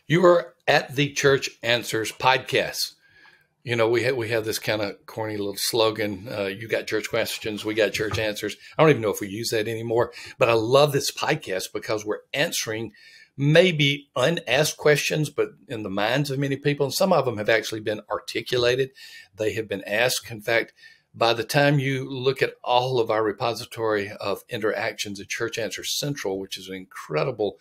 You are at the Church Answers podcast. You know, we have this kind of corny little slogan. You got church questions, we got church answers. I don't even know if we use that anymore, but I love this podcast because we're answering maybe unasked questions, but in the minds of many people, and some of them have actually been articulated. They have been asked. In fact, by the time you look at all of our repository of interactions at Church Answers Central, which is an incredible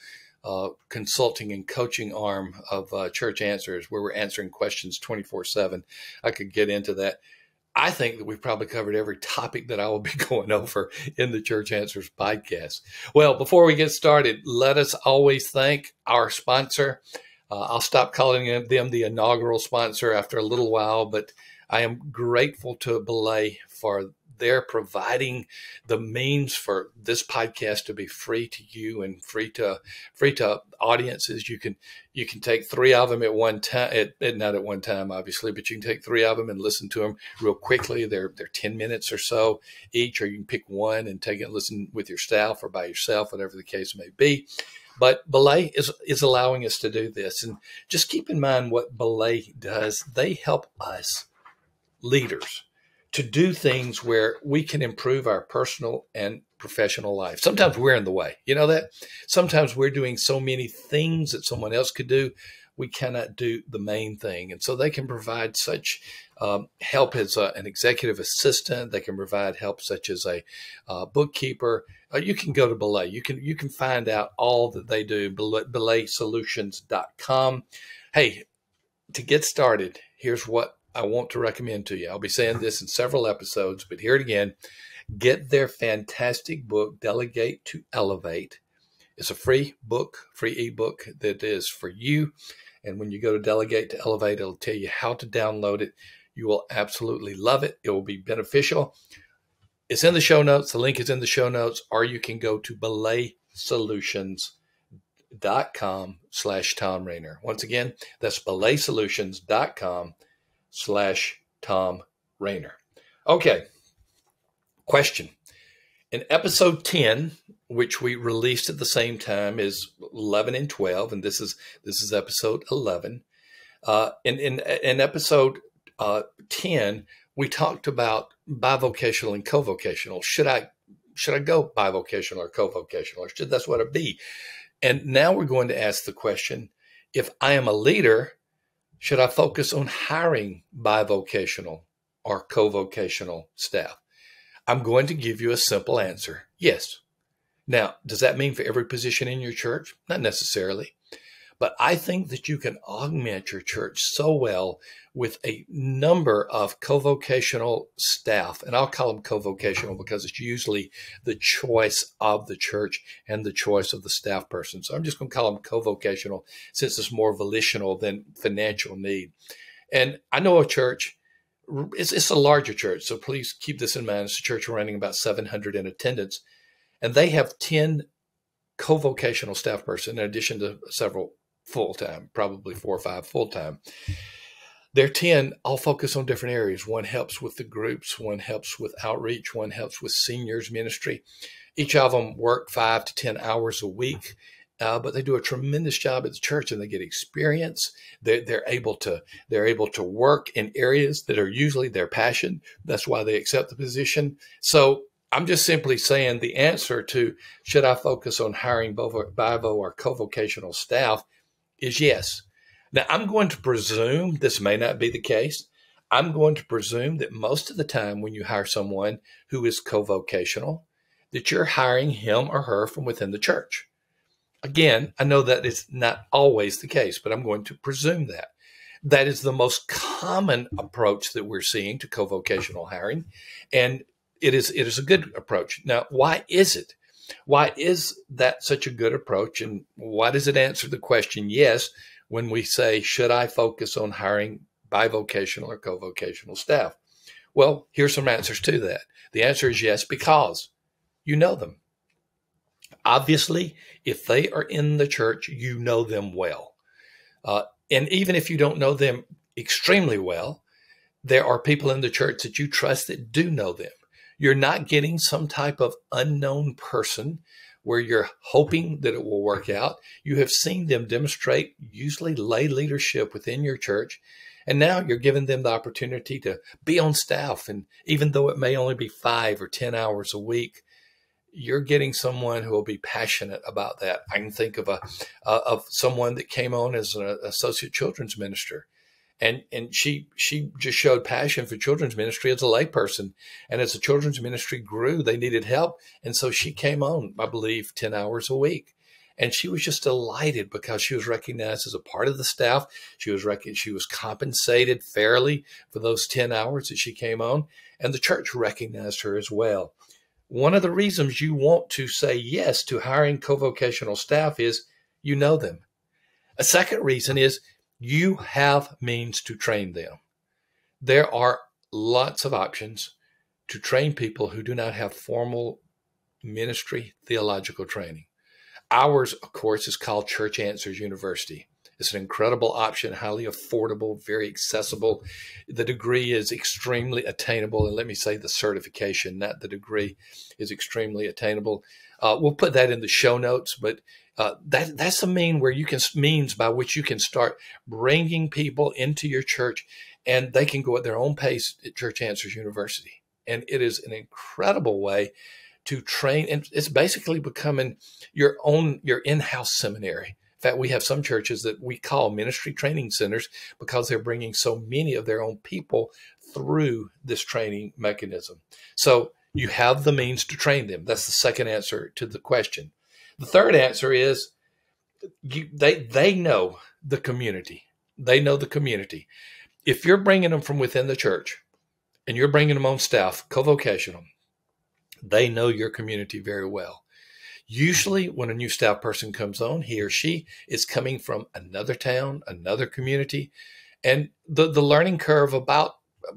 consulting and coaching arm of Church Answers, where we're answering questions 24/7. I could get into that. I think that we've probably covered every topic that I will be going over in the Church Answers podcast. Well, before we get started, let us always thank our sponsor. I'll stop calling them the inaugural sponsor after a little while, but I am grateful to Belay for their providing the means for this podcast to be free to you and free to audiences. You can take three of them at one time, not at one time, obviously, but you can take three of them and listen to them real quickly. They're 10 minutes or so each, or you can pick one and take it and listen with your staff or by yourself, whatever the case may be. But Belay is allowing us to do this. And just keep in mind what Belay does. They help us leaders to do things where we can improve our personal and professional life. Sometimes we're in the way. You know that? Sometimes we're doing so many things that someone else could do, we cannot do the main thing. And so they can provide such help as an executive assistant. They can provide help such as a bookkeeper. You can go to Belay. You can find out all that they do, belaysolutions.com. Hey, to get started, here's what I want to recommend to you. I'll be saying this in several episodes, but hear it again. Get their fantastic book, Delegate to Elevate. It's a free book, free ebook that is for you. And when you go to Delegate to Elevate, it'll tell you how to download it. You will absolutely love it. It will be beneficial. It's in the show notes. The link is in the show notes, or you can go to belaysolutions.com/Tom Rainer. Once again, that's belaysolutions.com/Tom Rainer. Okay. Question. In episode 10, which we released at the same time as 11 and 12, and this is episode 11. In episode 10, we talked about bivocational and co-vocational. Should I go bivocational or co-vocational, or should that's what it be? And now we're going to ask the question: if I am a leader, should I focus on hiring bivocational or co-vocational staff? I'm going to give you a simple answer: yes. Now, does that mean for every position in your church? Not necessarily. But I think that you can augment your church so well with a number of co-vocational staff. And I'll call them co-vocational because it's usually the choice of the church and the choice of the staff person. So I'm just going to call them co-vocational since it's more volitional than financial need. And I know a church, it's a larger church, so please keep this in mind. It's a church running about 700 in attendance, and they have 10 co-vocational staff person in addition to several full-time, probably 4 or 5 full-time. Their 10 all focus on different areas. One helps with the groups, one helps with outreach, one helps with seniors ministry. Each of them work 5 to 10 hours a week, but they do a tremendous job at the church, and they get experience. They're able to work in areas that are usually their passion. That's why they accept the position. So I'm just simply saying the answer to should I focus on hiring bivo or co-vocational staff is yes. Now, I'm going to presume this may not be the case. I'm going to presume that most of the time when you hire someone who is co-vocational, that you're hiring him or her from within the church. Again, I know that is not always the case, but I'm going to presume that. That is the most common approach that we're seeing to co-vocational hiring, and it is a good approach. Now, why is it? Why is that such a good approach, and why does it answer the question yes when we say, should I focus on hiring bivocational or co-vocational staff? Well, here's some answers to that. The answer is yes, because you know them. Obviously, if they are in the church, you know them well. And even if you don't know them extremely well, there are people in the church that you trust that do know them. You're not getting some type of unknown person where you're hoping that it will work out. You have seen them demonstrate usually lay leadership within your church. And now you're giving them the opportunity to be on staff. And even though it may only be 5 or 10 hours a week, you're getting someone who will be passionate about that. I can think of of someone that came on as an associate children's minister. And she just showed passion for children's ministry as a layperson. And as the children's ministry grew, they needed help. And so she came on, I believe, 10 hours a week. And she was just delighted because she was recognized as a part of the staff. She was compensated fairly for those 10 hours that she came on. And the church recognized her as well. One of the reasons you want to say yes to hiring co-vocational staff is you know them. A second reason is you have means to train them. There are lots of options to train people who do not have formal ministry theological training. Ours, of course, is called Church Answers University. It's an incredible option, highly affordable, very accessible. The degree is extremely attainable. And let me say the certification, not the degree, is extremely attainable. We'll put that in the show notes, but that's the means by which you can start bringing people into your church, and they can go at their own pace at Church Answers University. And it is an incredible way to train. And it's basically becoming your in-house seminary. In fact, we have some churches that we call ministry training centers because they're bringing so many of their own people through this training mechanism. So you have the means to train them. That's the second answer to the question. The third answer is they know the community. They know the community. If you're bringing them from within the church and you're bringing them on staff, co-vocational, they know your community very well. Usually when a new staff person comes on, he or she is coming from another town, another community, and the learning curve about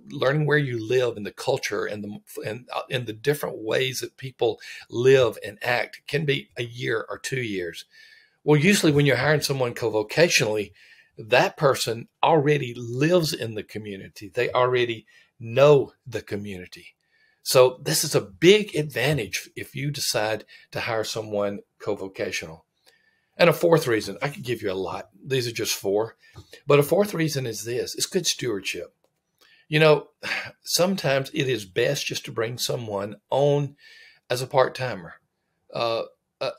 learning where you live and the culture and the different ways that people live and act can be a year or 2 years. Well, usually when you're hiring someone co-vocationally, that person already lives in the community. They already know the community. So this is a big advantage if you decide to hire someone co-vocational. And a fourth reason, I could give you a lot. These are just 4. But a fourth reason is this. It's good stewardship. You know, sometimes it is best just to bring someone on as a part-timer.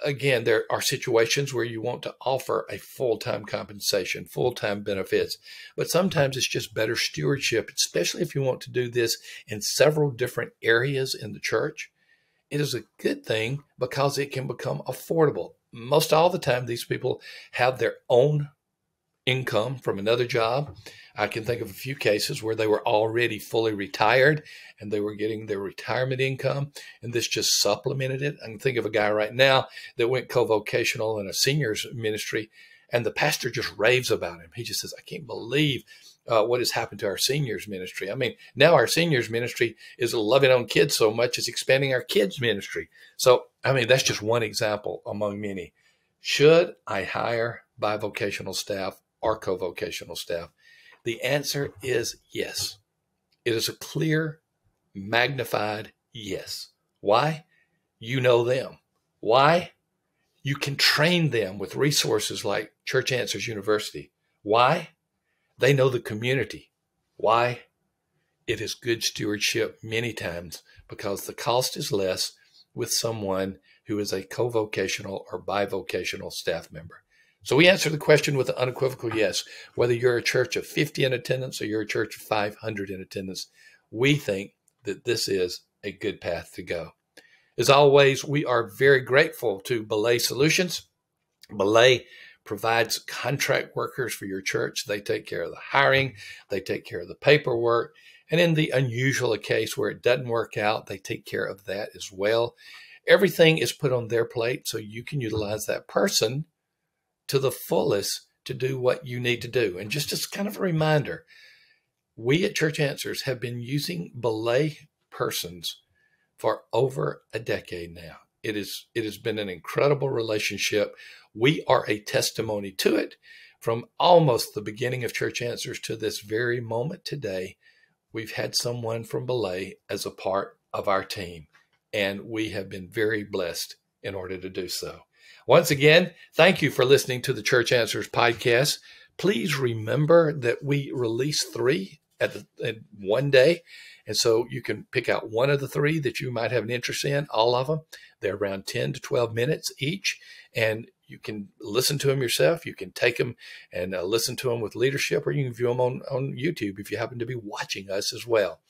Again, there are situations where you want to offer a full-time compensation, full-time benefits, but sometimes it's just better stewardship, especially if you want to do this in several different areas in the church. It is a good thing because it can become affordable. Most all the time, these people have their own income from another job. I can think of a few cases where they were already fully retired and they were getting their retirement income, and this just supplemented it. I can think of a guy right now that went co-vocational in a seniors ministry, and the pastor just raves about him. He just says, I can't believe what has happened to our seniors ministry. I mean, now our seniors ministry is loving on kids so much, it's expanding our kids ministry. So, I mean, that's just one example among many. Should I hire bivocational staff or co-vocational staff? The answer is yes. It is a clear, magnified yes. Why? You know them. Why? You can train them with resources like Church Answers University. Why? They know the community. Why? It is good stewardship many times because the cost is less with someone who is a co-vocational or bivocational staff member. So we answer the question with an unequivocal yes. Whether you're a church of 50 in attendance or you're a church of 500 in attendance, we think that this is a good path to go. As always, we are very grateful to Belay Solutions. Belay provides contract workers for your church. They take care of the hiring. They take care of the paperwork. And in the unusual case where it doesn't work out, they take care of that as well. Everything is put on their plate so you can utilize that person to the fullest to do what you need to do. And just as kind of a reminder, we at Church Answers have been using Belay persons for over a decade now. It has been an incredible relationship. We are a testimony to it. From almost the beginning of Church Answers to this very moment today, we've had someone from Belay as a part of our team, and we have been very blessed in order to do so. Once again, thank you for listening to the Church Answers podcast. Please remember that we release 3 at one day. And so you can pick out one of the 3 that you might have an interest in, all of them. They're around 10 to 12 minutes each. And you can listen to them yourself. You can take them and listen to them with leadership, or you can view them on YouTube if you happen to be watching us as well.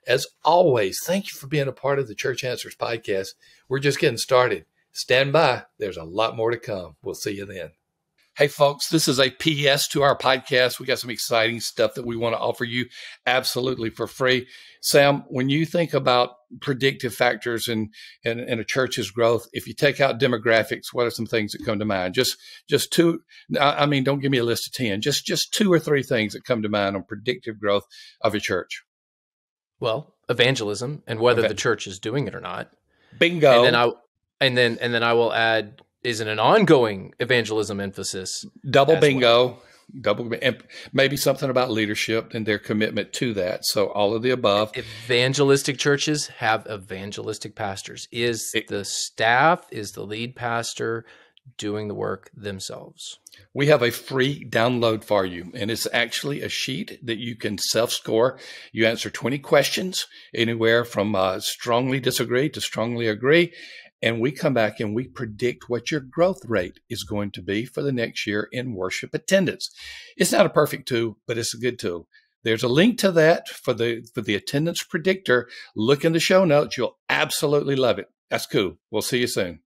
As always, thank you for being a part of the Church Answers podcast. We're just getting started. Stand by. There's a lot more to come. We'll see you then. Hey, folks, this is a PS to our podcast. We got some exciting stuff that we want to offer you absolutely for free. Sam, when you think about predictive factors in a church's growth, if you take out demographics, what are some things that come to mind? Just 2. I mean, don't give me a list of 10. Just 2 or 3 things that come to mind on predictive growth of a church. Well, evangelism and whether the church is doing it or not. Bingo. And then I will add, is it an ongoing evangelism emphasis? Double bingo. Well. Maybe something about leadership and their commitment to that. So all of the above. Evangelistic churches have evangelistic pastors. Is the staff, is the lead pastor doing the work themselves? We have a free download for you, and it's actually a sheet that you can self-score. You answer 20 questions, anywhere from strongly disagree to strongly agree, and we come back and we predict what your growth rate is going to be for the next year in worship attendance. It's not a perfect tool, but it's a good tool. There's a link to that for the attendance predictor. Look in the show notes. You'll absolutely love it. That's cool. We'll see you soon.